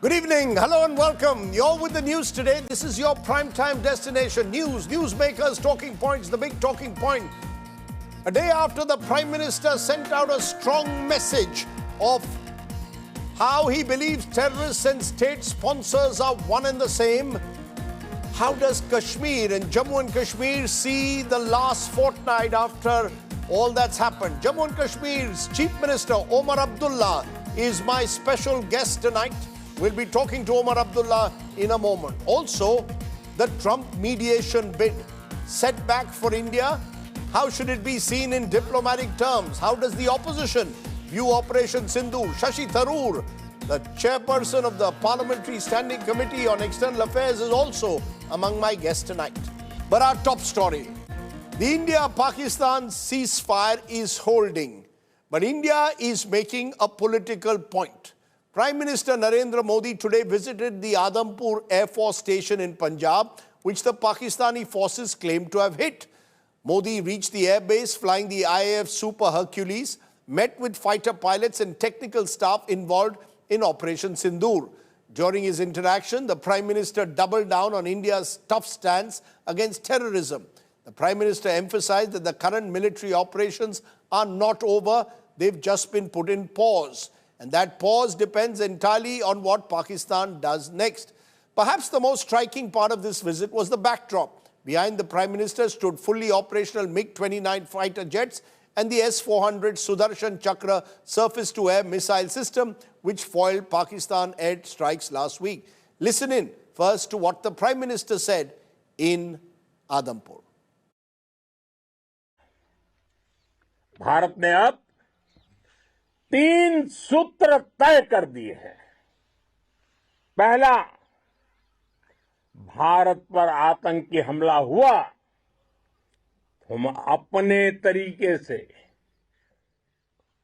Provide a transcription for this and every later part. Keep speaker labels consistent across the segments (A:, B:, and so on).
A: Good evening, hello and welcome. You're with the news today. This is your primetime destination. Newsmakers, talking points, the big talking point. A day after the Prime Minister sent out a strong message of how he believes terrorists and state sponsors are one and the same. How does Kashmir and Jammu and Kashmir see the last fortnight after all that's happened? Jammu and Kashmir's Chief Minister Omar Abdullah is my special guest tonight. We'll be talking to Omar Abdullah in a moment. Also, the Trump mediation bid, setback for India. How should it be seen in diplomatic terms? How does the opposition view Operation Sindoor? Shashi Tharoor, the chairperson of the Parliamentary Standing Committee on External Affairs, is also among my guests tonight. But our top story, the India-Pakistan ceasefire is holding. But India is making a political point. Prime Minister Narendra Modi today visited the Adampur Air Force Station in Punjab, which the Pakistani forces claim to have hit. Modi reached the airbase flying the IAF Super Hercules, met with fighter pilots and technical staff involved in Operation Sindoor. During his interaction, the Prime Minister doubled down on India's tough stance against terrorism. The Prime Minister emphasized that the current military operations are not over, they've just been put in pause. And that pause depends entirely on what Pakistan does next. Perhaps the most striking part of this visit was the backdrop. Behind the Prime Minister stood fully operational MiG-29 fighter jets and the S-400 Sudarshan Chakra surface-to-air missile system, which foiled Pakistan air strikes last week. Listen in first to what the Prime Minister said in Adampur.
B: Bharat ने अब 3 सूत्र तय कर दिए हैं। पहला, भारत पर आतंकी हमला हुआ, हम अपने तरीके से,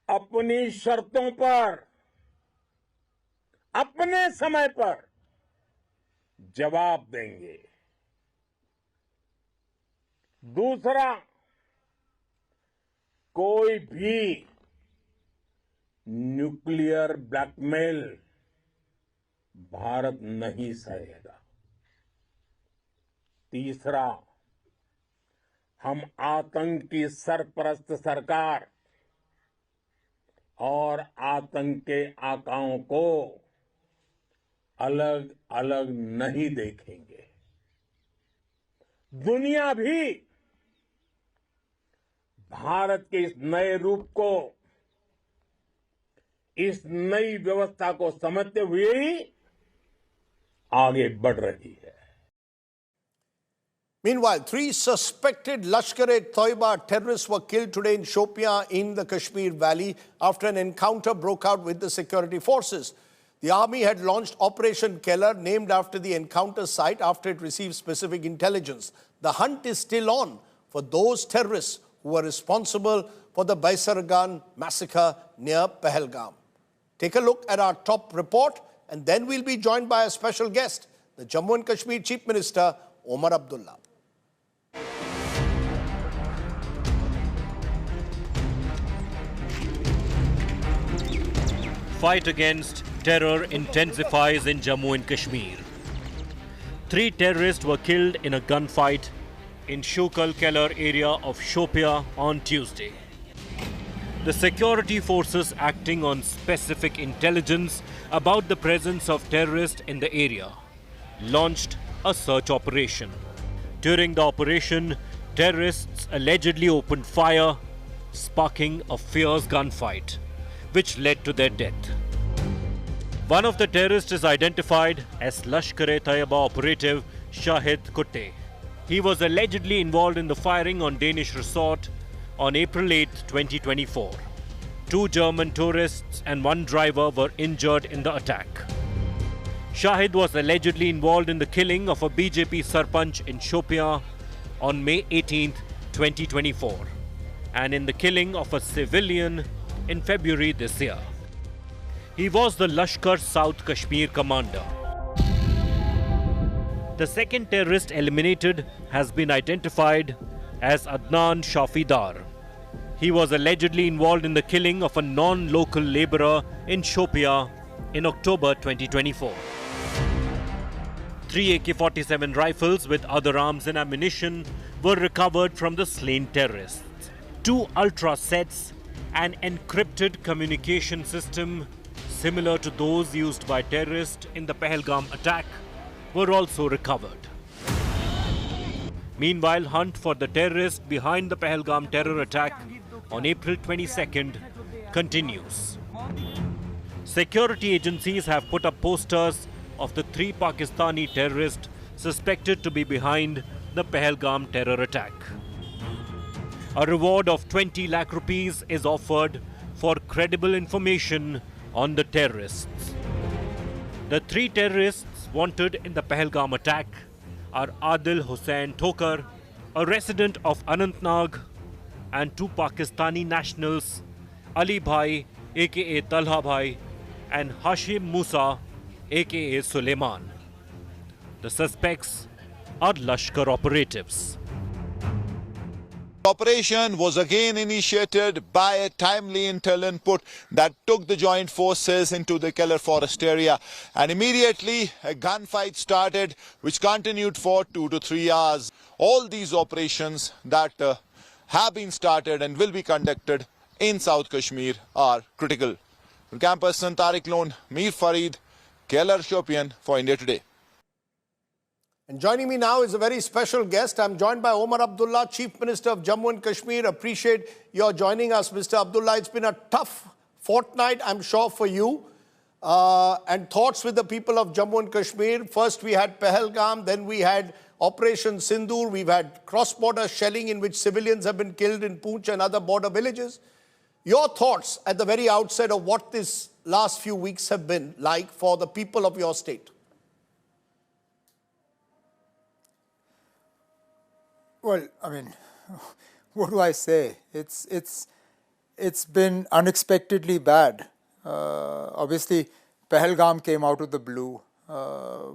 B: अपनी शर्तों पर, अपने समय पर जवाब देंगे। दूसरा, कोई भी न्यूक्लियर ब्लैकमेल भारत नहीं सहेगा। तीसरा, हम आतंक की सरपरस्त सरकार और आतंक के आकाओं को अलग अलग नहीं देखेंगे। दुनिया भी भारत के इस नए रूप को, इस नई व्यवस्था को समझते हुए ही आगे बढ़ रही है।
A: Meanwhile, 3 suspected Lashkar-e-Toiba terrorists were killed today in Shopian in the Kashmir Valley after an encounter broke out with the security forces. The army had launched Operation Keller, named after the encounter site after it received specific intelligence. The hunt is still on for those terrorists who were responsible for the Baisargan massacre near Pahalgam. Take a look at our top report, and then we'll be joined by a special guest, the Jammu and Kashmir Chief Minister, Omar Abdullah.
C: Fight against terror intensifies in Jammu and Kashmir. 3 terrorists were killed in a gunfight in Shukal Keller area of Shopia on Tuesday. The security forces, acting on specific intelligence about the presence of terrorists in the area, launched a search operation. During the operation, terrorists allegedly opened fire, sparking a fierce gunfight, which led to their death. One of the terrorists is identified as Lashkar-e-Taiba operative Shahid Kutte. He was allegedly involved in the firing on Danish resort on April 8, 2024. 2 German tourists and 1 driver were injured in the attack. Shahid was allegedly involved in the killing of a BJP Sarpanch in Shopia on May 18, 2024, and in the killing of a civilian in February this year. He was the Lashkar South Kashmir commander. The second terrorist eliminated has been identified as Adnan Shafidar. He was allegedly involved in the killing of a non-local labourer in Shopia in October 2024. 3 AK-47 rifles with other arms and ammunition were recovered from the slain terrorists. 2 ultra sets, an encrypted communication system similar to those used by terrorists in the Pahalgam attack, were also recovered. Meanwhile, hunt for the terrorists behind the Pahalgam terror attack on April 22nd continues. Security agencies have put up posters of the 3 Pakistani terrorists suspected to be behind the Pahalgam terror attack. A reward of 20 lakh rupees is offered for credible information on the terrorists. The 3 terrorists wanted in the Pahalgam attack are Adil Hussain Thokar, a resident of Anantnag, and 2 Pakistani nationals, Ali Bhai aka Talha Bhai and Hashim Musa aka Suleiman. The suspects are Lashkar operatives.
D: Operation was again initiated by a timely intel input that took the joint forces into the Keller forest area, and immediately a gunfight started which continued for 2 to 3 hours. All these operations that have been started and will be conducted in South Kashmir are critical. From campus Tariq Lone, Mir Farid, Keller Shopian for India Today.
A: And joining me now is a very special guest. I'm joined by Omar Abdullah, Chief Minister of Jammu and Kashmir. Appreciate your joining us, Mr. Abdullah. It's been a tough fortnight, I'm sure, for you. And thoughts with the people of Jammu and Kashmir. First, we had Pahalgam, then we had Operation Sindoor. We've had cross-border shelling in which civilians have been killed in Poonch and other border villages. Your thoughts at the very outset of what this last few weeks have been like for the people of your state?
E: Well, I mean, what do I say? It's been unexpectedly bad. Obviously, Pahalgam came out of the blue.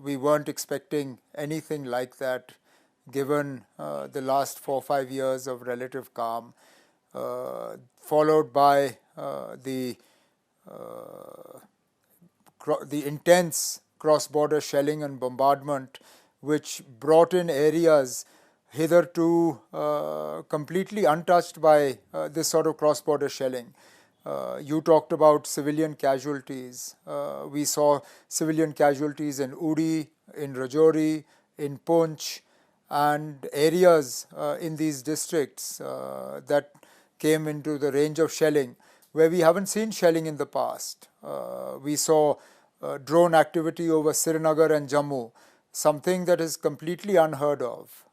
E: We weren't expecting anything like that, given the last 4 or 5 years of relative calm, followed by the intense cross-border shelling and bombardment, which brought in areas hitherto completely untouched by this sort of cross-border shelling. You talked about civilian casualties. We saw civilian casualties in Uri, in Rajouri, in Poonch, and areas in these districts that came into the range of shelling where we haven't seen shelling in the past. We saw drone activity over Srinagar and Jammu, something that is completely unheard of.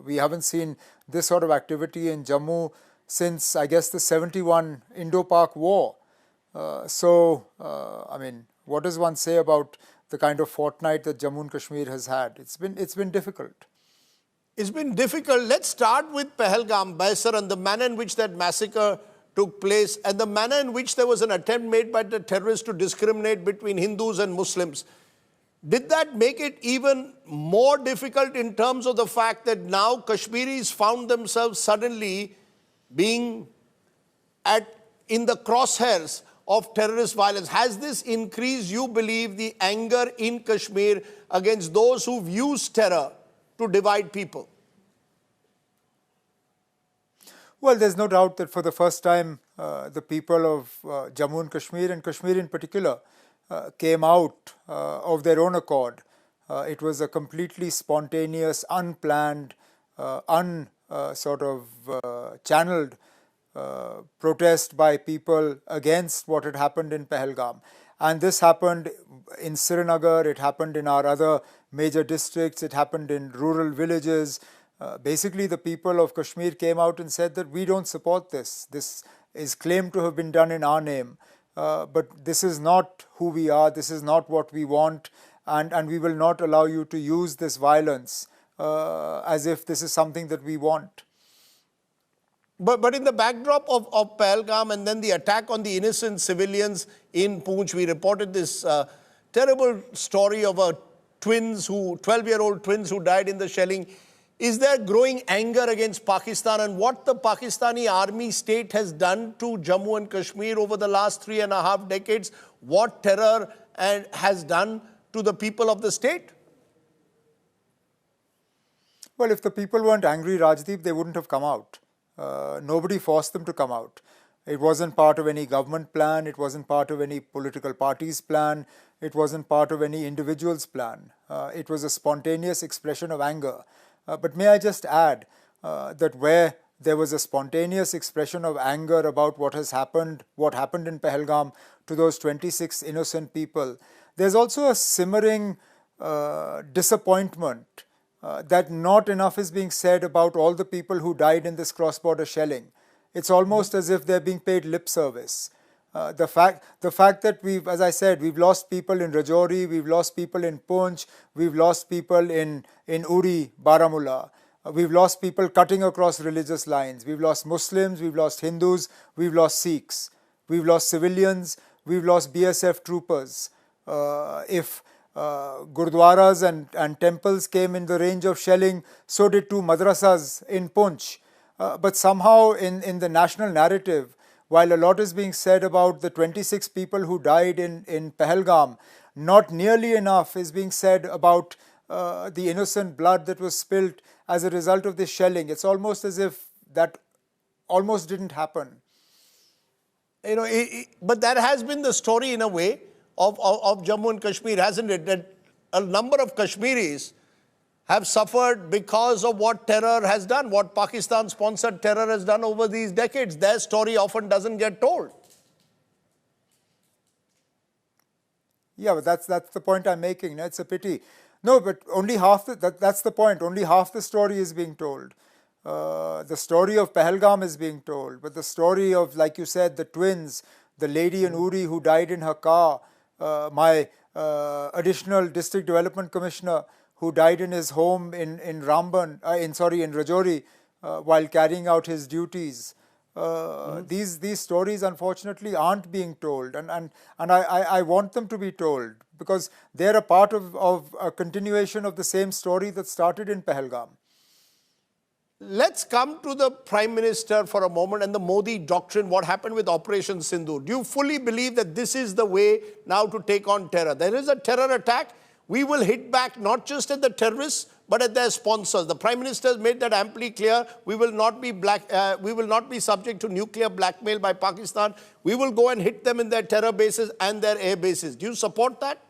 E: We haven't seen this sort of activity in Jammu since, I guess, the 71 Indo-Pak War. I mean, what does one say about the kind of fortnight that Jammu and Kashmir has had? It's been difficult.
A: It's been difficult. Let's start with Pahalgam, Baisar, and the manner in which that massacre took place and the manner in which there was an attempt made by the terrorists to discriminate between Hindus and Muslims. Did that make it even more difficult in terms of the fact that now Kashmiris found themselves suddenly being in the crosshairs of terrorist violence? Has this increased, you believe, the anger in Kashmir against those who've used terror to divide people?
E: Well, there's no doubt that for the first time, the people of Jammu and Kashmir in particular, came out of their own accord. It was a completely spontaneous, unplanned, channeled protest by people against what had happened in Pahalgam. And this happened in Srinagar, it happened in our other major districts, it happened in rural villages. Basically, the people of Kashmir came out and said that we don't support this. This is claimed to have been done in our name. But this is not who we are, this is not what we want, and we will not allow you to use this violence as if this is something that we want.
A: But in the backdrop of Pahalgam and then the attack on the innocent civilians in Poonch, we reported this terrible story of 12-year-old twins who died in the shelling. Is there growing anger against Pakistan and what the Pakistani army state has done to Jammu and Kashmir over the last 3.5 decades? What terror has done to the people of the state?
E: Well, if the people weren't angry, Rajdeep, they wouldn't have come out. Nobody forced them to come out. It wasn't part of any government plan. It wasn't part of any political party's plan. It wasn't part of any individual's plan. It was a spontaneous expression of anger. But may I just add that where there was a spontaneous expression of anger about what happened in Pahalgam to those 26 innocent people, there's also a simmering disappointment that not enough is being said about all the people who died in this cross-border shelling. It's almost as if they're being paid lip service. The fact that as I said, we've lost people in Rajouri, we've lost people in Poonch, we've lost people in Uri, Baramulla. We've lost people cutting across religious lines. We've lost Muslims, we've lost Hindus, we've lost Sikhs. We've lost civilians, we've lost BSF troopers. If gurdwaras and temples came in the range of shelling, so did 2 madrasas in Poonch. But somehow in the national narrative, while a lot is being said about the 26 people who died in Pahalgam, not nearly enough is being said about the innocent blood that was spilt as a result of this shelling. It's almost as if that almost didn't happen.
A: But that has been the story in a way of Jammu and Kashmir, hasn't it? That a number of Kashmiris have suffered because of what terror has done, what Pakistan-sponsored terror has done over these decades. Their story often doesn't get told.
E: Yeah, but that's the point I'm making. It's a pity. No, but only half that's the point. Only half the story is being told. The story of Pahalgam is being told, but the story of, like you said, the twins, the lady in Uri who died in her car, my additional district development commissioner who died in his home in Rajouri while carrying out his duties. These stories unfortunately aren't being told, and I want them to be told because they're a part of a continuation of the same story that started in Pahalgam.
A: Let's come to the Prime Minister for a moment and the Modi doctrine, what happened with Operation Sindoor. Do you fully believe that this is the way now to take on terror? There is a terror attack. We will hit back not just at the terrorists, but at their sponsors. The Prime Minister has made that amply clear. We will not be subject to nuclear blackmail by Pakistan. We will go and hit them in their terror bases and their air bases. Do you support that?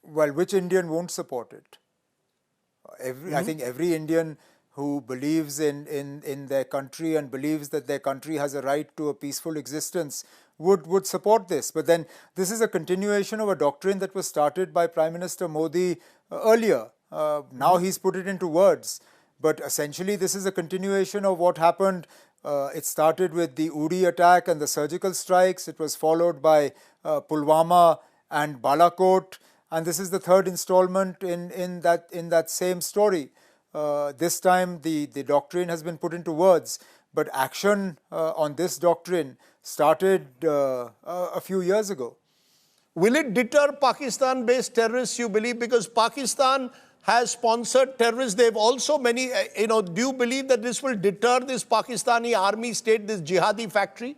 E: Well, which Indian won't support it? I think every Indian who believes in their country and believes that their country has a right to a peaceful existence would support this. But then this is a continuation of a doctrine that was started by Prime Minister Modi earlier. Now he's put it into words. But essentially this is a continuation of what happened. It started with the Uri attack and the surgical strikes. It was followed by Pulwama and Balakot. And this is the third installment in that same story. This time the doctrine has been put into words, but action on this doctrine started a few years ago.
A: Will it deter Pakistan-based terrorists, you believe? Because Pakistan has sponsored terrorists. They've also do you believe that this will deter this Pakistani army state, this jihadi factory?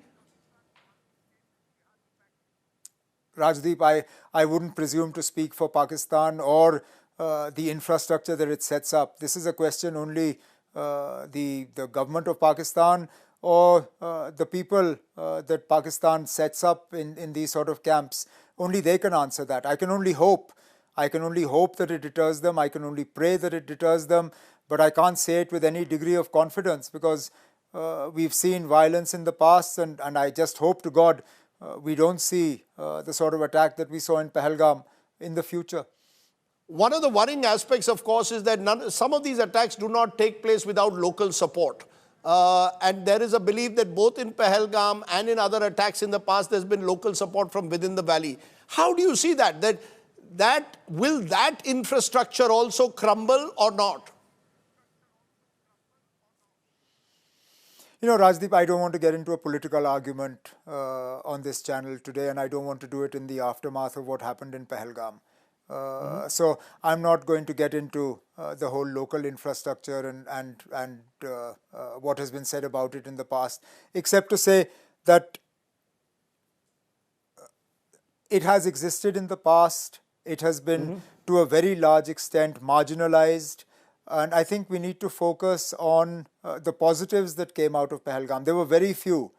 E: Rajdeep, I wouldn't presume to speak for Pakistan or the infrastructure that it sets up. This is a question only the government of Pakistan or the people that Pakistan sets up in these sort of camps. Only they can answer that. I can only hope that it deters them. I can only pray that it deters them. But I can't say it with any degree of confidence because we've seen violence in the past, and I just hope to God we don't see the sort of attack that we saw in Pahalgam in the future.
A: One of the worrying aspects, of course, is that some of these attacks do not take place without local support. And there is a belief that both in Pahalgam and in other attacks in the past, there's been local support from within the valley. How do you see that? Will that infrastructure also crumble or not?
E: You know, Rajdeep, I don't want to get into a political argument on this channel today, and I don't want to do it in the aftermath of what happened in Pahalgam. So I'm not going to get into the whole local infrastructure and what has been said about it in the past, except to say that it has existed in the past. It has been to a very large extent marginalized. And I think we need to focus on the positives that came out of Pahalgam. There were very few.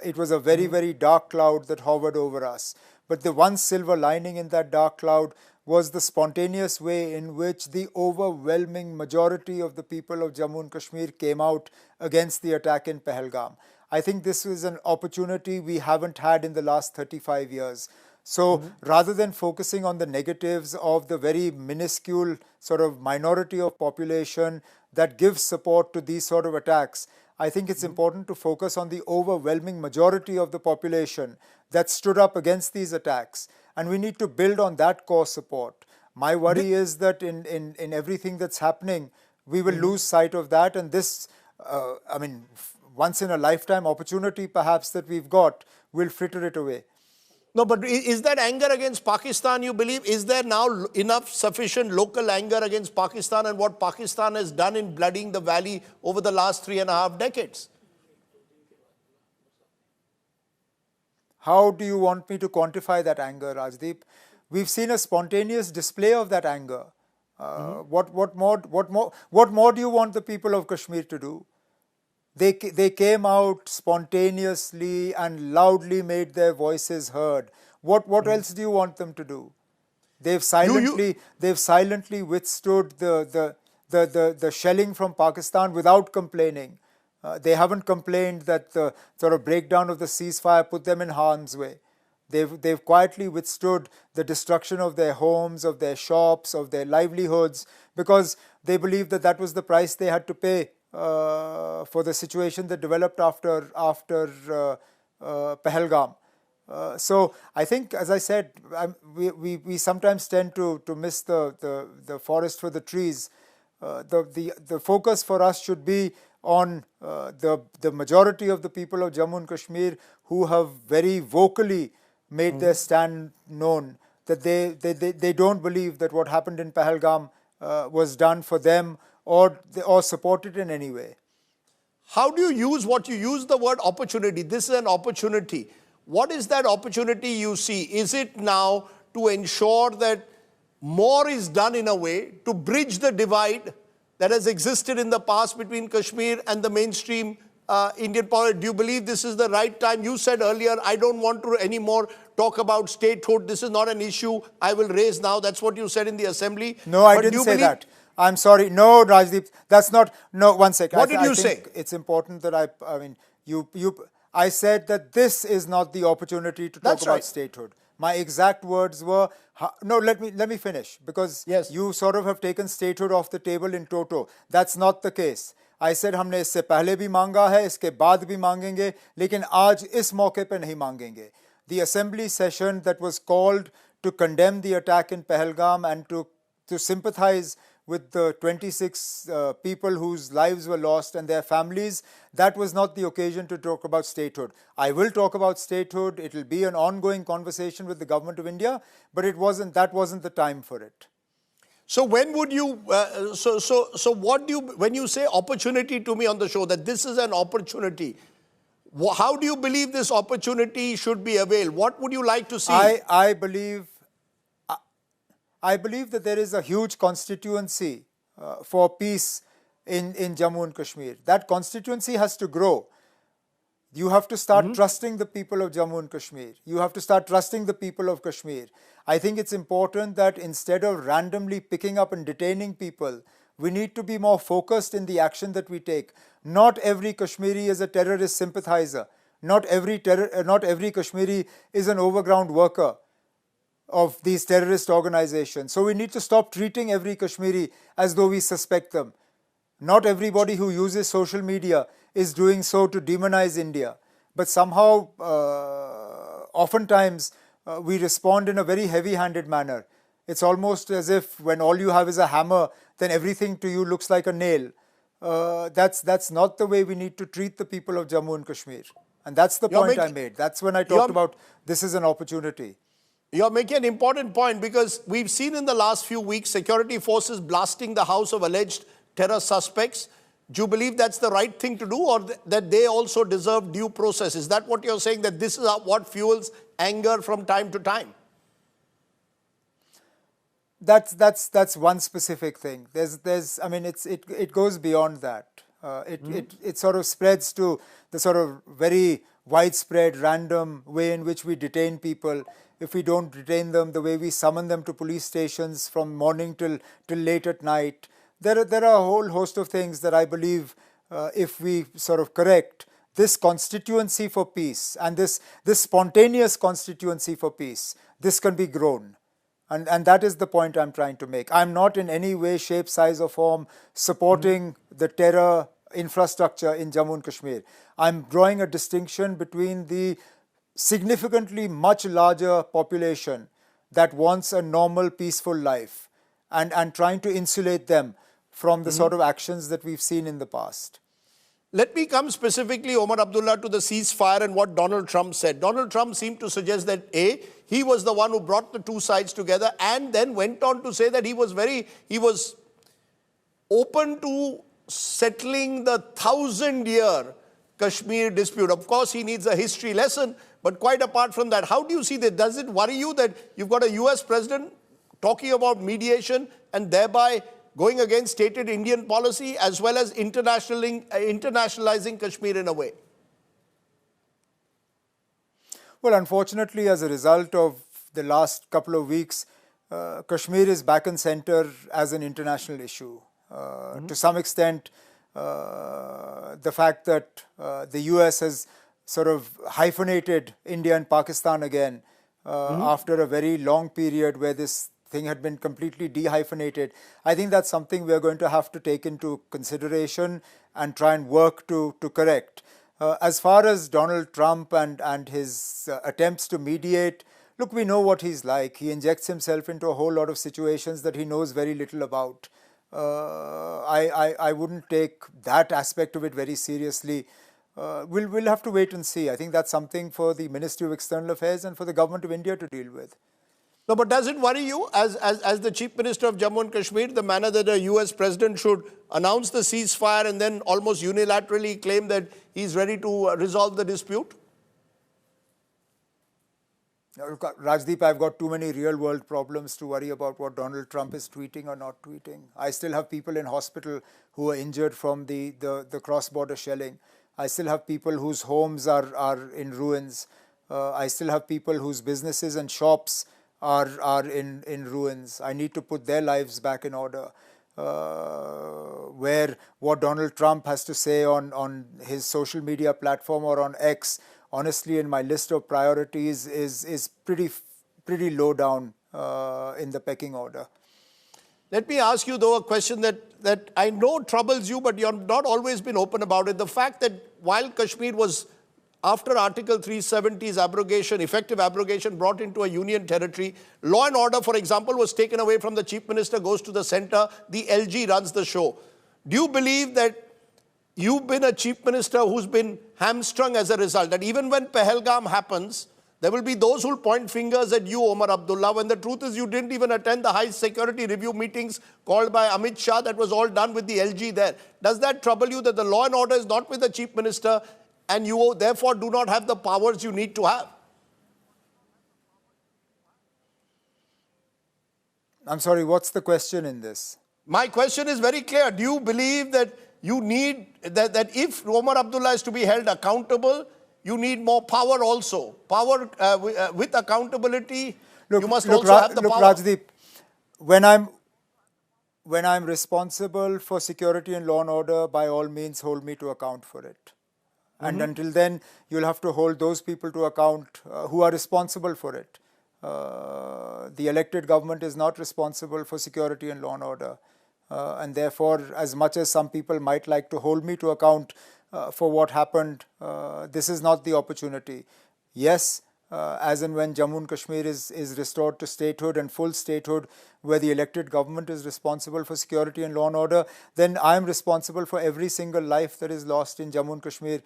E: It was a very, very dark cloud that hovered over us. But the one silver lining in that dark cloud was the spontaneous way in which the overwhelming majority of the people of Jammu and Kashmir came out against the attack in Pahalgam. I think this was an opportunity we haven't had in the last 35 years. So rather than focusing on the negatives of the very minuscule sort of minority of population that gives support to these sort of attacks, I think it's important to focus on the overwhelming majority of the population that stood up against these attacks. And we need to build on that core support. My worry is that in everything that's happening, we will lose sight of that. And this, once in a lifetime opportunity perhaps that we've got, will fritter it away.
A: No, but is that anger against Pakistan, you believe? Is there now enough sufficient local anger against Pakistan and what Pakistan has done in bloodying the valley over the last 3.5 decades?
E: How do you want me to quantify that anger, Rajdeep? We've seen a spontaneous display of that anger. What more do you want the people of Kashmir to do? They came out spontaneously and loudly made their voices heard. What else do you want them to do? They've silently withstood the shelling from Pakistan without complaining. They haven't complained that the sort of breakdown of the ceasefire put them in harm's way. They've quietly withstood the destruction of their homes, of their shops, of their livelihoods, because they believed that that was the price they had to pay for the situation that developed after Pahalgam. So I think, as I said, we sometimes tend to miss the forest for the trees. The focus for us should be on the majority of the people of Jammu and Kashmir who have very vocally made their stand known, that they don't believe that what happened in Pahalgam was done for them or supported in any way.
A: How do you use what you use the word opportunity? This is an opportunity. What is that opportunity you see? Is it now to ensure that more is done in a way to bridge the divide that has existed in the past between Kashmir and the mainstream Indian politics? Do you believe this is the right time? You said earlier, I don't want to anymore talk about statehood. This is not an issue I will raise now. That's what you said in the assembly.
E: No, I didn't say that. I'm sorry. No, Rajdeep, that's not. No, one second.
A: What did you say?
E: It's important that I said that this is not the opportunity to talk about statehood. My exact words were, no, let me finish, because you sort of have taken statehood off the table in toto. That's not the case. I said हमने इससे पहले भी मांगा है, इसके बाद भी मांगेंगे, लेकिन आज इस मौके पे नहीं मांगेंगे. The assembly session that was called to condemn the attack in Pahalgam and to sympathize with the 26 people whose lives were lost and their families, that was not the occasion to talk about statehood. I will talk about statehood. It will be an ongoing conversation with the government of India, but that wasn't the time for it.
A: So when would you, what do you, when you say opportunity to me on the show, that this is an opportunity, how do you believe this opportunity should be availed? What would you like to see?
E: I believe that there is a huge constituency for peace in Jammu and Kashmir. That constituency has to grow. You have to start trusting the people of Jammu and Kashmir. You have to start trusting the people of Kashmir. I think it's important that instead of randomly picking up and detaining people, we need to be more focused in the action that we take. Not every Kashmiri is a terrorist sympathiser. Not every Kashmiri is an overground worker of these terrorist organizations. So we need to stop treating every Kashmiri as though we suspect them. Not everybody who uses social media is doing so to demonize India. But somehow, oftentimes, we respond in a very heavy-handed manner. It's almost as if when all you have is a hammer, then everything to you looks like a nail. That's not the way we need to treat the people of Jammu and Kashmir. And that's the point I made. That's when I talked about this is an opportunity.
A: You're making an important point because we've seen in the last few weeks security forces blasting the house of alleged terror suspects. Do you believe that's the right thing to do, or that they also deserve due process? Is that what you're saying, that this is what fuels anger from time to time?
E: That's one specific thing. I mean, it goes beyond that. It sort of spreads to the sort of very widespread, random way in which we detain people. If we don't detain them, the way we summon them to police stations from morning till late at night. There are a whole host of things that I believe, if we sort of correct this constituency for peace and this spontaneous constituency for peace, this can be grown. And that is the point I'm trying to make. I'm not in any way, shape, size or form supporting the terror infrastructure in Jammu and Kashmir. I'm drawing a distinction between the significantly much larger population that wants a normal, peaceful life and trying to insulate them from the sort of actions that we've seen in the past.
A: Let me come specifically, Omar Abdullah, to the ceasefire and what Donald Trump said. Donald Trump seemed to suggest that he was the one who brought the two sides together, and then went on to say that he was open to settling the 1,000-year Kashmir dispute. Of course, he needs a history lesson, but quite apart from that, how do you see that? Does it worry you that you've got a US president talking about mediation and thereby going against stated Indian policy, as well as internationalizing Kashmir in a way?
E: Well, unfortunately, as a result of the last couple of weeks, Kashmir is back and center as an international issue. To some extent, the fact that the US has sort of hyphenated India and Pakistan again after a very long period where this thing had been completely dehyphenated. I think that's something we're going to have to take into consideration and try and work to correct. As far as Donald Trump and his attempts to mediate, look, we know what he's like. He injects himself into a whole lot of situations that he knows very little about. I wouldn't take that aspect of it very seriously. We'll have to wait and see. I think that's something for the Ministry of External Affairs and for the Government of India to deal with.
A: No, but does it worry you as the Chief Minister of Jammu and Kashmir, the manner that a US president should announce the ceasefire and then almost unilaterally claim that he's ready to resolve the dispute?
E: Rajdeep, I've got too many real world problems to worry about what Donald Trump is tweeting or not tweeting. I still have people in hospital who are injured from the cross-border shelling. I still have people whose homes are in ruins. I still have people whose businesses and shops are in ruins. I need to put their lives back in order. Where what Donald Trump has to say on his social media platform or on X, honestly, in my list of priorities is pretty low down in the pecking order.
A: Let me ask you, though, a question that I know troubles you, but you've not always been open about it. The fact that while Kashmir was, after Article 370's abrogation, effective abrogation, brought into a union territory, law and order, for example, was taken away from the Chief Minister, goes to the center, the LG runs the show. Do you believe that you've been a Chief Minister who's been hamstrung as a result, that even when Pahalgam happens, there will be those who will point fingers at you, Omar Abdullah, when the truth is you didn't even attend the high security review meetings called by Amit Shah that was all done with the LG there? Does that trouble you that the law and order is not with the Chief Minister and you therefore do not have the powers you need to have?
E: I'm sorry, what's the question in this?
A: My question is very clear. Do you believe that you need, that if Omar Abdullah is to be held accountable, you need more power also? Power with accountability, you must also have the power.
E: Rajdeep, when I'm responsible for security and law and order, by all means hold me to account for it. And until then, you'll have to hold those people to account who are responsible for it. The elected government is not responsible for security and law and order. And therefore, as much as some people might like to hold me to account for what happened, this is not the opportunity. Yes, as and when Jammu and Kashmir is restored to statehood and full statehood, where the elected government is responsible for security and law and order, then I am responsible for every single life that is lost in Jammu and Kashmir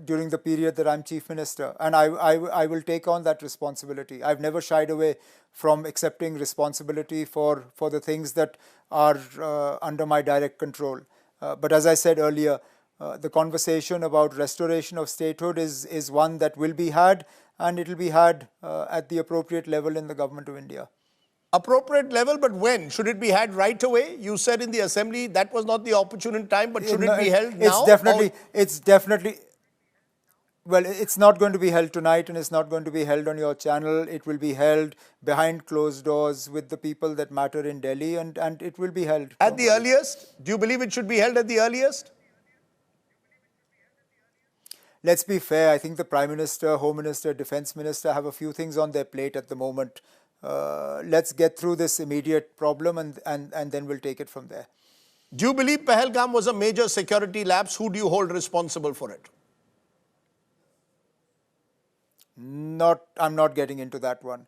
E: during the period that I'm Chief Minister. And I will take on that responsibility. I've never shied away from accepting responsibility for the things that are under my direct control. But as I said earlier, the conversation about restoration of statehood is one that will be had, and it will be had at the appropriate level in the Government of India.
A: Appropriate level, but when? Should it be had right away? You said in the assembly that was not the opportune time, but should it be held now?
E: It's definitely, well, it's not going to be held tonight, and it's not going to be held on your channel. It will be held behind closed doors with the people that matter in Delhi, and it will be held.
A: At the earliest? Do you believe it should be held at the earliest?
E: Let's be fair. I think the Prime Minister, Home Minister, Defence Minister have a few things on their plate at the moment. Let's get through this immediate problem, and then we'll take it from there.
A: Do you believe Pahalgam was a major security lapse? Who do you hold responsible for it?
E: I'm not getting into that one.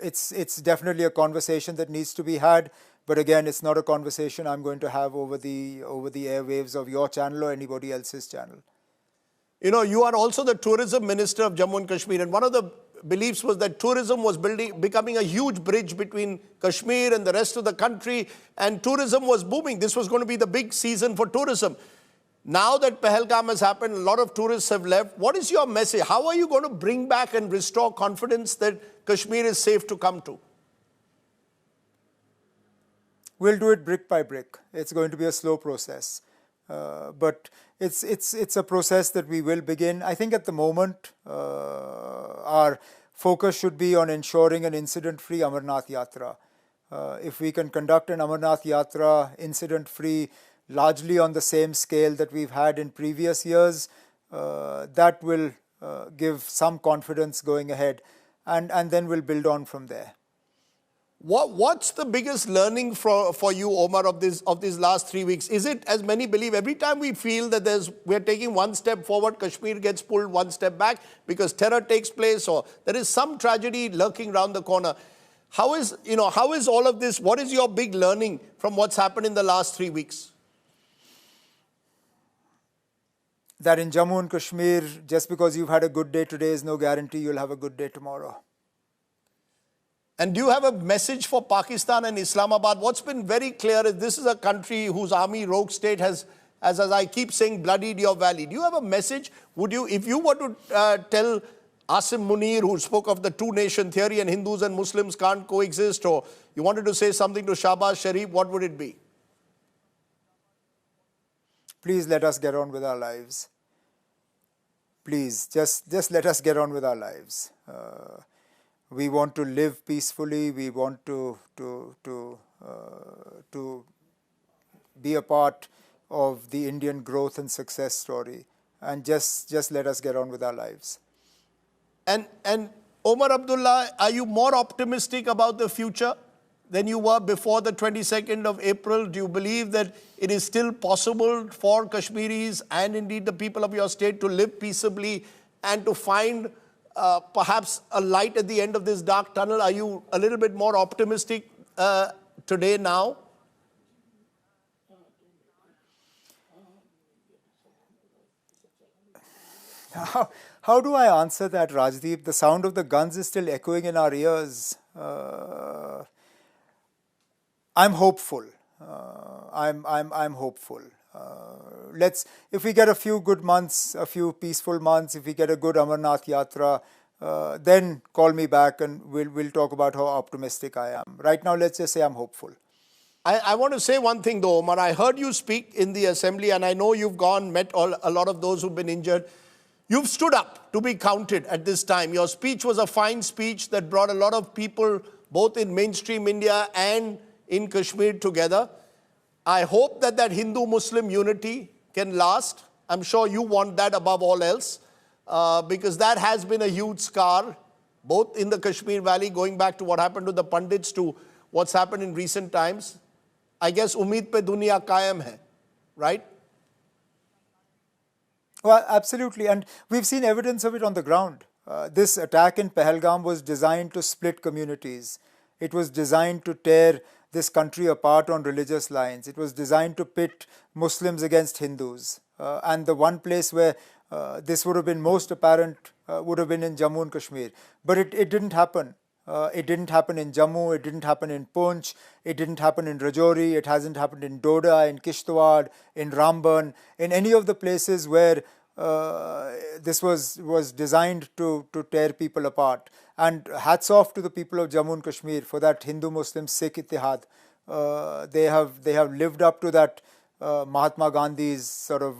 E: It's definitely a conversation that needs to be had, but again, it's not a conversation I'm going to have over the airwaves of your channel or anybody else's channel.
A: You know, you are also the tourism minister of Jammu and Kashmir, and one of the beliefs was that tourism was becoming a huge bridge between Kashmir and the rest of the country, and tourism was booming. This was going to be the big season for tourism. Now that Pahalgam has happened, a lot of tourists have left. What is your message? How are you going to bring back and restore confidence that Kashmir is safe to come to?
E: We'll do it brick by brick. It's going to be a slow process. But it's a process that we will begin. I think at the moment, our focus should be on ensuring an incident-free Amarnath Yatra. If we can conduct an Amarnath Yatra incident-free, largely on the same scale that we've had in previous years, that will give some confidence going ahead, and then we'll build on from there.
A: What's the biggest learning for you, Omar, of these last 3 weeks? Is it, as many believe, every time we feel that we're taking one step forward, Kashmir gets pulled one step back because terror takes place or there is some tragedy lurking around the corner? How is all of this? What is your big learning from what's happened in the last 3 weeks?
E: That in Jammu and Kashmir, just because you've had a good day today is no guarantee you'll have a good day tomorrow.
A: And do you have a message for Pakistan and Islamabad? What's been very clear is this is a country whose army rogue state has, as I keep saying, bloodied your valley. Do you have a message? If you were to tell Asim Munir, who spoke of the two-nation theory and Hindus and Muslims can't coexist, or you wanted to say something to Shahbaz Sharif, what would it be?
E: Please let us get on with our lives. Please, just let us get on with our lives. We want to live peacefully. We want to be a part of the Indian growth and success story. And just let us get on with our lives.
A: And Omar Abdullah, are you more optimistic about the future than you were before the 22nd of April? Do you believe that it is still possible for Kashmiris and indeed the people of your state to live peaceably and to find perhaps a light at the end of this dark tunnel? Are you a little bit more optimistic today now?
E: How do I answer that, Rajdeep? The sound of the guns is still echoing in our ears. I'm hopeful. I'm hopeful. If we get a few good months, a few peaceful months, if we get a good Amarnath Yatra, then call me back and we'll talk about how optimistic I am. Right now, let's just say I'm hopeful.
A: I want to say one thing though, Omar. I heard you speak in the assembly, and I know you've met a lot of those who've been injured. You've stood up to be counted at this time. Your speech was a fine speech that brought a lot of people, both in mainstream India and in Kashmir, together. I hope that Hindu-Muslim unity can last. I'm sure you want that above all else, because that has been a huge scar, both in the Kashmir Valley, going back to what happened to the Pandits, to what's happened in recent times. I guess Umeed pe duniya kayam hai, right?
E: Well, absolutely. And we've seen evidence of it on the ground. This attack in Pahalgam was designed to split communities. It was designed to tear this country apart on religious lines. It was designed to pit Muslims against Hindus. And the one place where this would have been most apparent would have been in Jammu and Kashmir. But it didn't happen. It didn't happen in Jammu, it didn't happen in Poonch, it didn't happen in Rajouri, it hasn't happened in Doda, in Kishtwar, in Ramban, in any of the places where this was designed to tear people apart. And hats off to the people of Jammu and Kashmir for that Hindu-Muslim Sikh Ittihad. They have lived up to that Mahatma Gandhi's sort of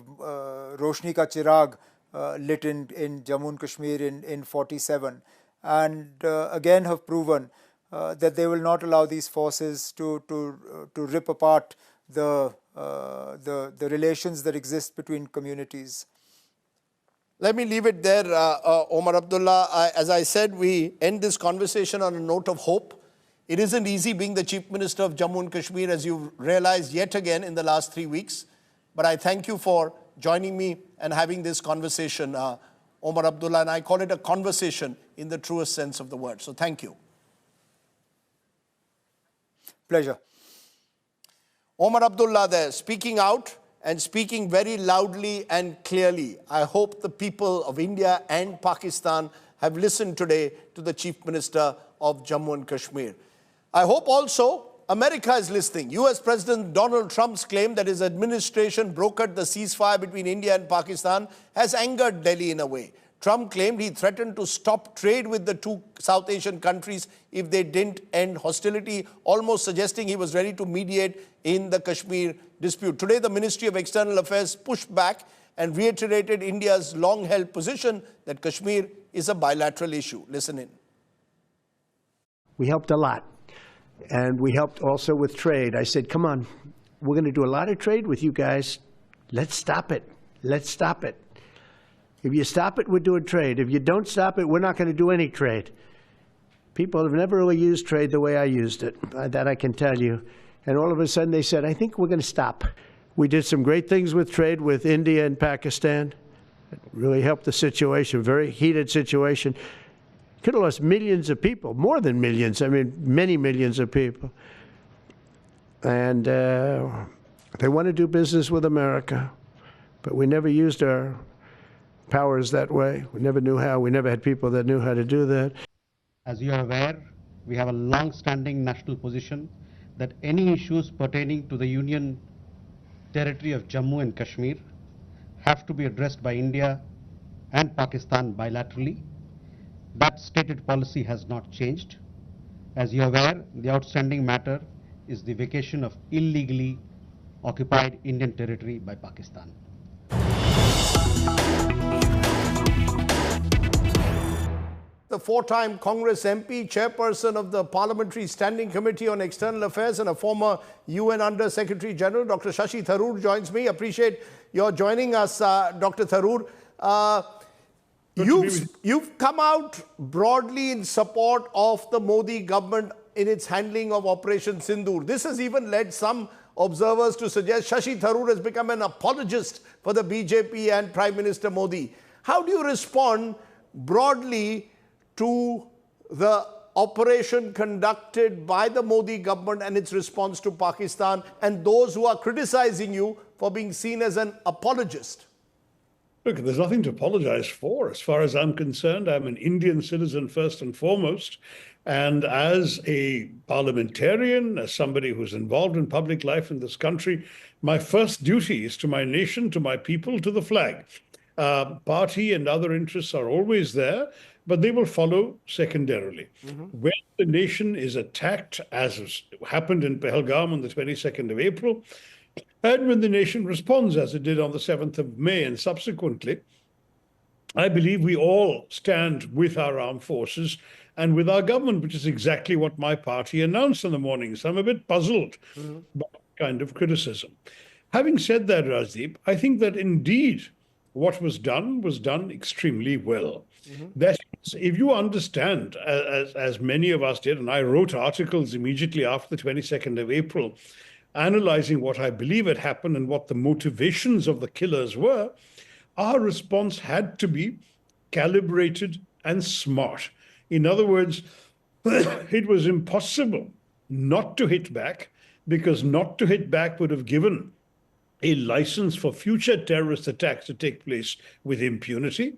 E: Roshni Ka Chirag lit in Jammu and Kashmir in 47. And again have proven that they will not allow these forces to rip apart the relations that exist between communities.
A: Let me leave it there, Omar Abdullah. As I said, we end this conversation on a note of hope. It isn't easy being the Chief Minister of Jammu and Kashmir, as you've realized yet again in the last 3 weeks. But I thank you for joining me and having this conversation, Omar Abdullah, and I call it a conversation in the truest sense of the word. So thank you.
E: Pleasure.
A: Omar Abdullah there, speaking out and speaking very loudly and clearly. I hope the people of India and Pakistan have listened today to the Chief Minister of Jammu and Kashmir. I hope also America is listening. US President Donald Trump's claim that his administration brokered the ceasefire between India and Pakistan has angered Delhi in a way. Trump claimed he threatened to stop trade with the two South Asian countries if they didn't end hostility, almost suggesting he was ready to mediate in the Kashmir dispute. Today, the Ministry of External Affairs pushed back and reiterated India's long-held position that Kashmir is a bilateral issue. Listen in.
F: We helped a lot. And we helped also with trade. I said, come on, we're going to do a lot of trade with you guys. Let's stop it. Let's stop it. If you stop it, we're doing trade. If you don't stop it, we're not going to do any trade. People have never really used trade the way I used it. That I can tell you. And all of a sudden they said, I think we're going to stop. We did some great things with trade with India and Pakistan. It really helped the situation, very heated situation. Could have lost millions of people, more than millions, I mean, many millions of people. And they want to do business with America, but we never used our powers that way. We never knew how. We never had people that knew how to do that.
G: As you are aware, we have a long-standing national position that any issues pertaining to the Union territory of Jammu and Kashmir have to be addressed by India and Pakistan bilaterally. That stated policy has not changed. As you are aware, the outstanding matter is the vacation of illegally occupied Indian territory by Pakistan.
A: The four-time Congress MP, chairperson of the Parliamentary Standing Committee on External Affairs and a former UN Under Secretary General, Dr. Shashi Tharoor joins me. Appreciate your joining us, Dr. Tharoor. You've come out broadly in support of the Modi government in its handling of Operation Sindoor. This has even led some observers to suggest Shashi Tharoor has become an apologist for the BJP and Prime Minister Modi. How do you respond broadly to the operation conducted by the Modi government and its response to Pakistan, and those who are criticizing you for being seen as an apologist?
H: Look, there's nothing to apologize for. As far as I'm concerned, I'm an Indian citizen first and foremost. And as a parliamentarian, as somebody who's involved in public life in this country, my first duty is to my nation, to my people, to the flag. Party and other interests are always there, but they will follow secondarily. When the nation is attacked, as happened in Pahalgam on the 22nd of April, and when the nation responds, as it did on the 7th of May and subsequently, I believe we all stand with our armed forces and with our government, which is exactly what my party announced in the morning. So I'm a bit puzzled by that kind of criticism. Having said that, Rajdeep, I think that indeed what was done extremely well. That is, if you understand, as many of us did, and I wrote articles immediately after the 22nd of April, analyzing what I believe had happened and what the motivations of the killers were, our response had to be calibrated and smart. In other words, it was impossible not to hit back, because not to hit back would have given a license for future terrorist attacks to take place with impunity.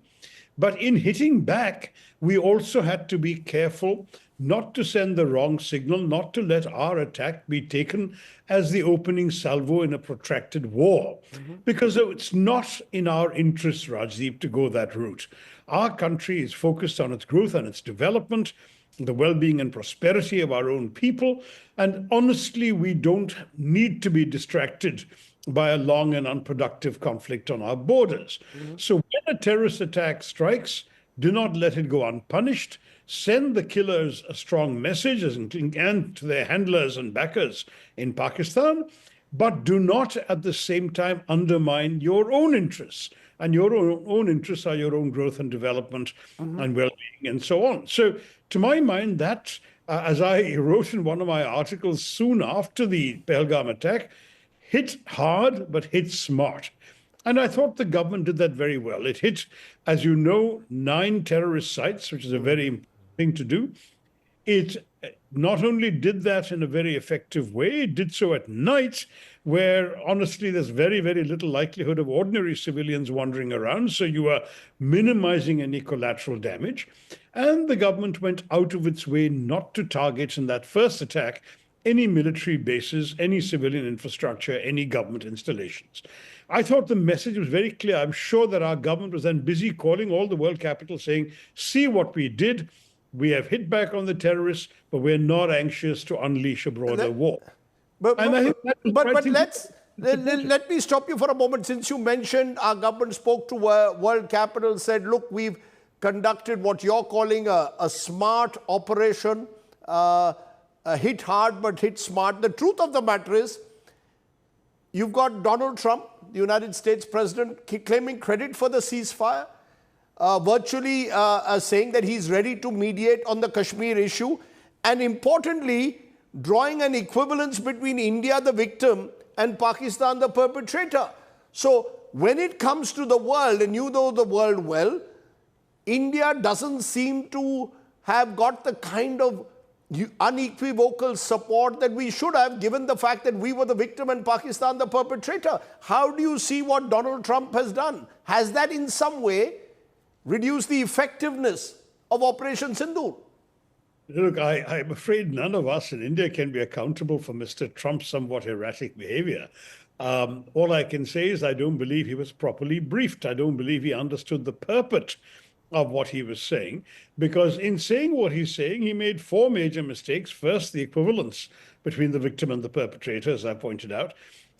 H: But in hitting back, we also had to be careful not to send the wrong signal, not to let our attack be taken as the opening salvo in a protracted war. Because it's not in our interest, Rajdeep, to go that route. Our country is focused on its growth and its development, the well-being and prosperity of our own people. And honestly, we don't need to be distracted by a long and unproductive conflict on our borders. So when a terrorist attack strikes, do not let it go unpunished. Send the killers a strong message, and to their handlers and backers in Pakistan, but do not at the same time undermine your own interests. And your own interests are your own growth and development and well-being and so on. So to my mind, that, as I wrote in one of my articles soon after the Pahalgam attack, hit hard, but hit smart. And I thought the government did that very well. It hit, as you know, 9 terrorist sites, which is a very important thing to do. It not only did that in a very effective way, it did so at night, where honestly there's very, very little likelihood of ordinary civilians wandering around. So you are minimizing any collateral damage. And the government went out of its way not to target in that first attack any military bases, any civilian infrastructure, any government installations. I thought the message was very clear. I'm sure that our government was then busy calling all the world capitals saying, see what we did. We have hit back on the terrorists, but we're not anxious to unleash a broader war.
A: But let me stop you for a moment. Since you mentioned our government spoke to world capitals, said, look, we've conducted what you're calling a smart operation, hit hard but hit smart. The truth of the matter is, you've got Donald Trump, the United States president, claiming credit for the ceasefire, virtually saying that he's ready to mediate on the Kashmir issue, and importantly, drawing an equivalence between India, the victim, and Pakistan, the perpetrator. So when it comes to the world, and you know the world well, India doesn't seem to have got the kind of unequivocal support that we should have, given the fact that we were the victim and Pakistan the perpetrator. How do you see what Donald Trump has done? Has that in some way reduced the effectiveness of Operation Sindoor?
H: Look, I'm afraid none of us in India can be accountable for Mr. Trump's somewhat erratic behavior. All I can say is I don't believe he was properly briefed. I don't believe he understood the purport of what he was saying, because in saying what he's saying, he made 4 major mistakes. First, the equivalence between the victim and the perpetrator, as I pointed out.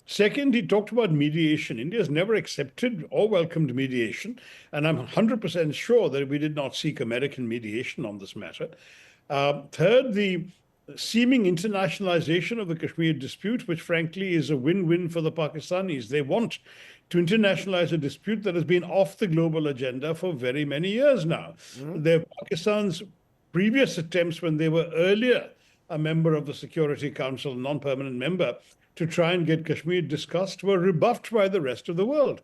H: Second, he talked about mediation. India has never accepted or welcomed mediation, and I'm 100% sure that we did not seek American mediation on this matter. Third, the seeming internationalization of the Kashmir dispute, which frankly is a win-win for the Pakistanis. They want to internationalize a dispute that has been off the global agenda for very many years now. Pakistan's previous attempts, when they were earlier a member of the Security Council, a non-permanent member, to try and get Kashmir discussed, were rebuffed by the rest of the world.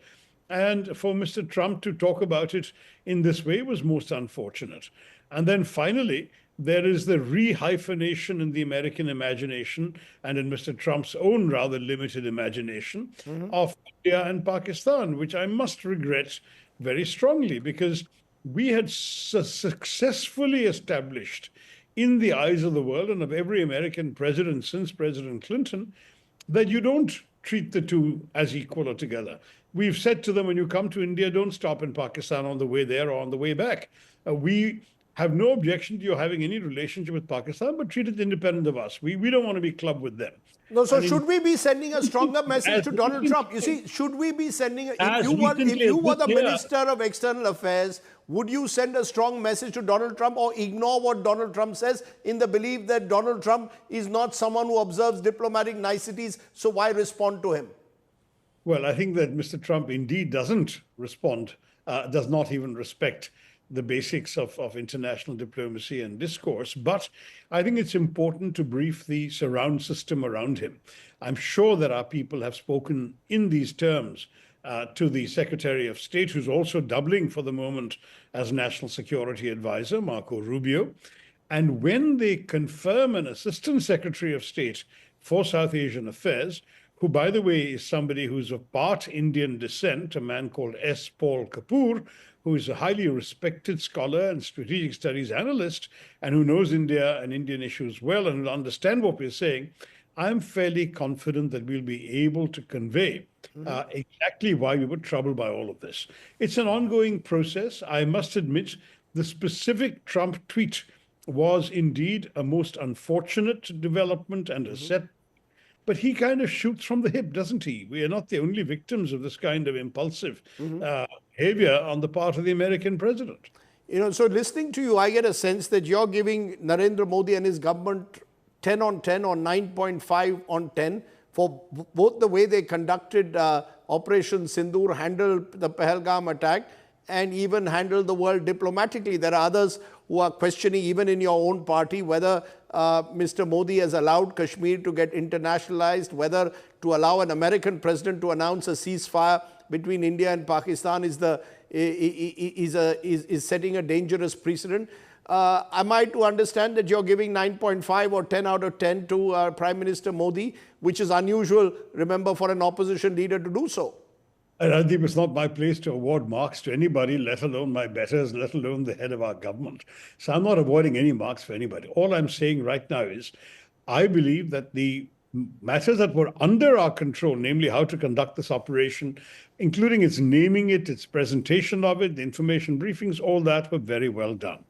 H: And for Mr. Trump to talk about it in this way was most unfortunate. And then finally, there is the re-hyphenation in the American imagination and in Mr. Trump's own rather limited imagination of India and Pakistan, which I must regret very strongly, because we had successfully established in the eyes of the world and of every American president since President Clinton that you don't treat the two as equal or together. We've said to them, when you come to India, don't stop in Pakistan on the way there or on the way back. We have no objection to you having any relationship with Pakistan, but treat it independent of us. We don't want to be clubbed with them.
A: No, so should we be sending a stronger message to Donald Trump? You see, should we be sending, if you were the Minister of External Affairs, would you send a strong message to Donald Trump or ignore what Donald Trump says in the belief that Donald Trump is not someone who observes diplomatic niceties, so why respond to him?
H: Well, I think that Mr. Trump indeed doesn't respond, does not even respect the basics of international diplomacy and discourse. But I think it's important to brief the surround system around him. I'm sure that our people have spoken in these terms to the Secretary of State, who's also doubling for the moment as National Security Advisor, Marco Rubio. And when they confirm an Assistant Secretary of State for South Asian Affairs, who, by the way, is somebody who's of part Indian descent, a man called S. Paul Kapoor, who is a highly respected scholar and strategic studies analyst, and who knows India and Indian issues well and will understand what we're saying, I'm fairly confident that we'll be able to convey exactly why we were troubled by all of this. It's an ongoing process. I must admit, the specific Trump tweet was indeed a most unfortunate development and a set. But he kind of shoots from the hip, doesn't he? We are not the only victims of this kind of impulsive behavior on the part of the American president.
A: You know, so listening to you, I get a sense that you're giving Narendra Modi and his government 10 on 10 or 9.5 on 10 for both the way they conducted Operation Sindoor, handled the Pahalgam attack, and even handled the world diplomatically. There are others who are questioning, even in your own party, whether Mr. Modi has allowed Kashmir to get internationalized, whether to allow an American president to announce a ceasefire between India and Pakistan is setting a dangerous precedent. Am I to understand that you're giving 9.5 or 10 out of 10 to Prime Minister Modi, which is unusual, remember, for an opposition leader to do so?
H: Rajdeep, it's not my place to award marks to anybody, let alone my betters, let alone the head of our government. So I'm not awarding any marks for anybody. All I'm saying right now is I believe that the matters that were under our control, namely how to conduct this operation, including its naming it, its presentation of it, the information briefings, all that were very well done.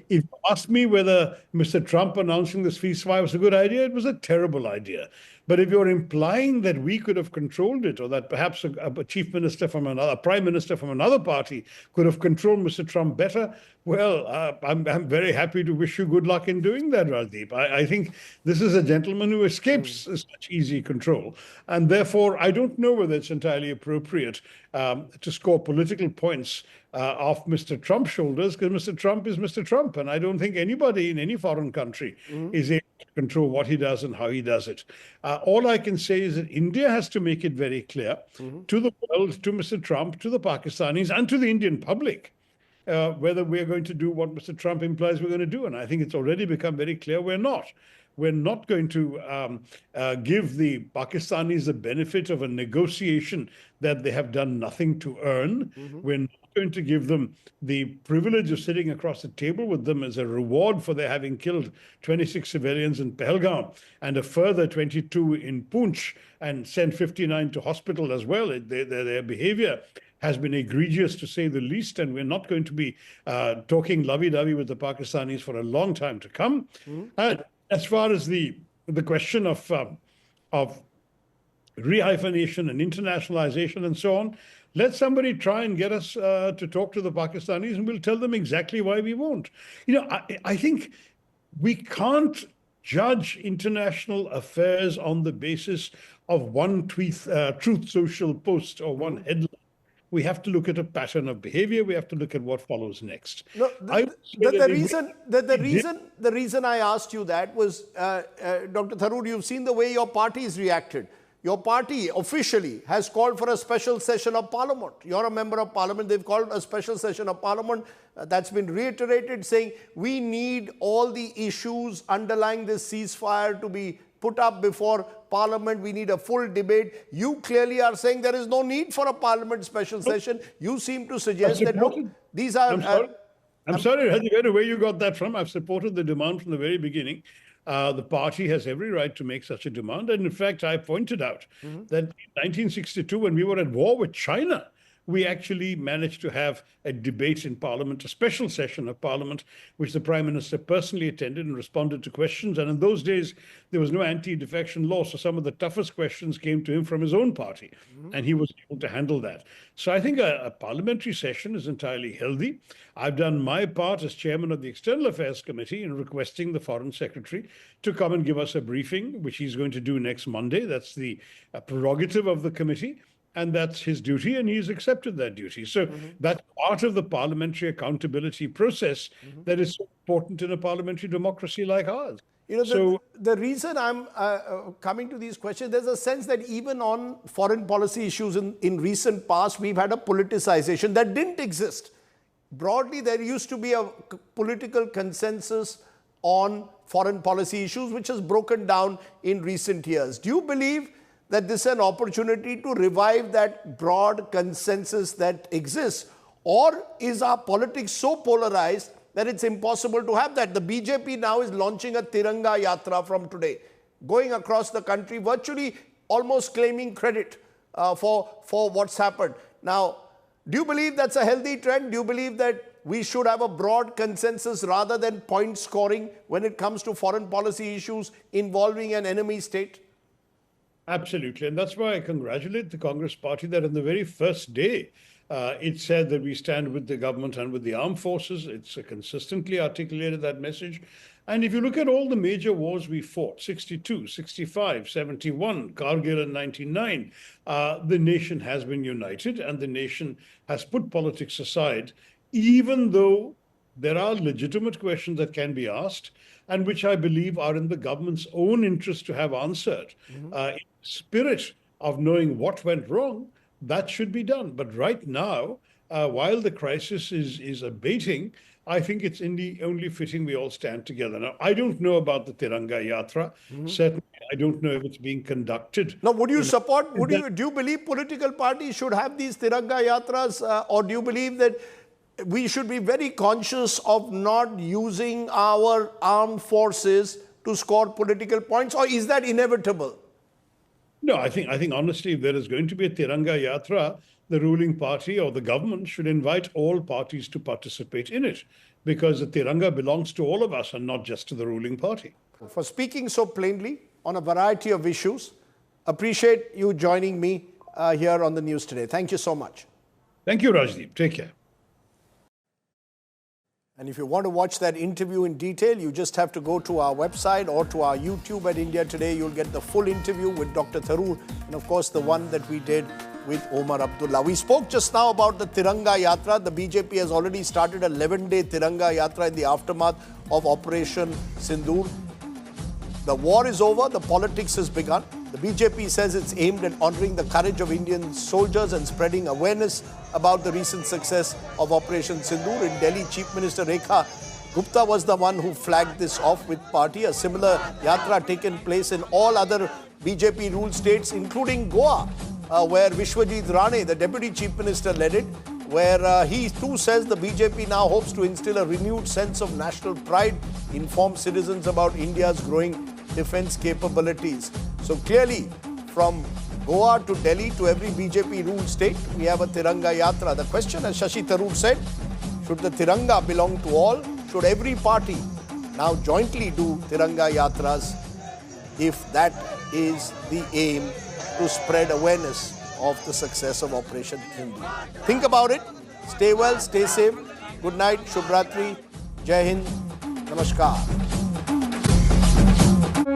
H: If you ask me whether Mr. Trump announcing this ceasefire was a good idea, it was a terrible idea. But if you're implying that we could have controlled it, or that perhaps a chief minister from another, a prime minister from another party could have controlled Mr. Trump better, well, I'm very happy to wish you good luck in doing that, Rajdeep. I think this is a gentleman who escapes such easy control. And therefore, I don't know whether it's entirely appropriate to score political points off Mr. Trump's shoulders, because Mr. Trump is Mr. Trump. And I don't think anybody in any foreign country is able to control what he does and how he does it. All I can say is that India has to make it very clear to the world, to Mr. Trump, to the Pakistanis, and to the Indian public, whether we're going to do what Mr. Trump implies we're going to do. And I think it's already become very clear we're not. We're not going to give the Pakistanis the benefit of a negotiation that they have done nothing to earn. We're not going to give them the privilege of sitting across the table with them as a reward for their having killed 26 civilians in Pahalgam and a further 22 in Poonch and sent 59 to hospital as well. Their behavior has been egregious, to say the least, and we're not going to be talking lovey-dovey with the Pakistanis for a long time to come. As far as the question of rehyphenation and internationalization and so on, let somebody try and get us to talk to the Pakistanis, and we'll tell them exactly why we won't. You know, I think we can't judge international affairs on the basis of one Truth Social post or one headline. We have to look at a pattern of behavior. We have to look at what follows next.
A: No, the reason I asked you that was, Dr. Tharoor, you've seen the way your party has reacted. Your party officially has called for a special session of parliament. You're a member of parliament. They've called a special session of parliament. That's been reiterated, saying we need all the issues underlying this ceasefire to be put up before Parliament. We need a full debate. You clearly are saying there is no need for a Parliament special session. You seem to suggest that, look, these are...
H: I'm sorry, where you got that from. I've supported the demand from the very beginning. The party has every right to make such a demand. And in fact, I pointed out that in 1962, when we were at war with China, we actually managed to have a debate in Parliament, a special session of Parliament, which the Prime Minister personally attended and responded to questions. And in those days, there was no anti-defection law, so some of the toughest questions came to him from his own party, and he was able to handle that. So I think a parliamentary session is entirely healthy. I've done my part as chairman of the External Affairs Committee in requesting the Foreign Secretary to come and give us a briefing, which he's going to do next Monday. That's the prerogative of the committee. And that's his duty, and he's accepted that duty. So that's part of the parliamentary accountability process that is so important in a parliamentary democracy like ours.
A: You know, the reason I'm coming to these questions, there's a sense that even on foreign policy issues in recent past, we've had a politicization that didn't exist. Broadly, there used to be a political consensus on foreign policy issues, which has broken down in recent years. Do you believe that this is an opportunity to revive that broad consensus that exists? Or is our politics so polarized that it's impossible to have that? The BJP now is launching a Tiranga Yatra from today, going across the country, virtually almost claiming credit for what's happened. Now, do you believe that's a healthy trend? Do you believe that we should have a broad consensus rather than point scoring when it comes to foreign policy issues involving an enemy state?
H: Absolutely. And that's why I congratulate the Congress party that on the very first day, it said that we stand with the government and with the armed forces. It's consistently articulated that message. And if you look at all the major wars we fought, 62, 65, 71, Kargil in 99, the nation has been united and the nation has put politics aside, even though there are legitimate questions that can be asked and which I believe are in the government's own interest to have answered. In the spirit of knowing what went wrong, that should be done. But right now, while the crisis is abating, I think it's only fitting we all stand together. Now, I don't know about the Tiranga Yatra. Certainly, I don't know if it's being conducted.
A: Now, would you support, do you believe political parties should have these Tiranga Yatras, or do you believe that we should be very conscious of not using our armed forces to score political points, or is that inevitable?
H: No, I think honestly, if there is going to be a Tiranga Yatra, the ruling party or the government should invite all parties to participate in it, because the Tiranga belongs to all of us and not just to the ruling party.
A: For speaking so plainly on a variety of issues, appreciate you joining me here on the news today. Thank you so much.
H: Thank you, Rajdeep. Take care.
A: And if you want to watch that interview in detail, you just have to go to our website or to our YouTube at India Today. You'll get the full interview with Dr. Tharoor and, of course, the one that we did with Omar Abdullah. We spoke just now about the Tiranga Yatra. The BJP has already started a 11-day Tiranga Yatra in the aftermath of Operation Sindoor. The war is over. The politics has begun. The BJP says it's aimed at honouring the courage of Indian soldiers and spreading awareness about the recent success of Operation Sindoor. In Delhi, Chief Minister Rekha Gupta was the one who flagged this off with party. A similar yatra taken place in all other BJP-ruled states, including Goa, where Vishwajit Rane, the Deputy Chief Minister, led it, where he too says the BJP now hopes to instill a renewed sense of national pride, inform citizens about India's growing defence capabilities. So clearly, from Goa to Delhi to every BJP-ruled state, we have a Tiranga Yatra. The question, as Shashi Tharoor said, should the Tiranga belong to all? Should every party now jointly do Tiranga Yatras if that is the aim to spread awareness of the success of Operation Sindoor? Think about it. Stay well, stay safe. Good night, Shubh Ratri, Jai Hind, Namaskar.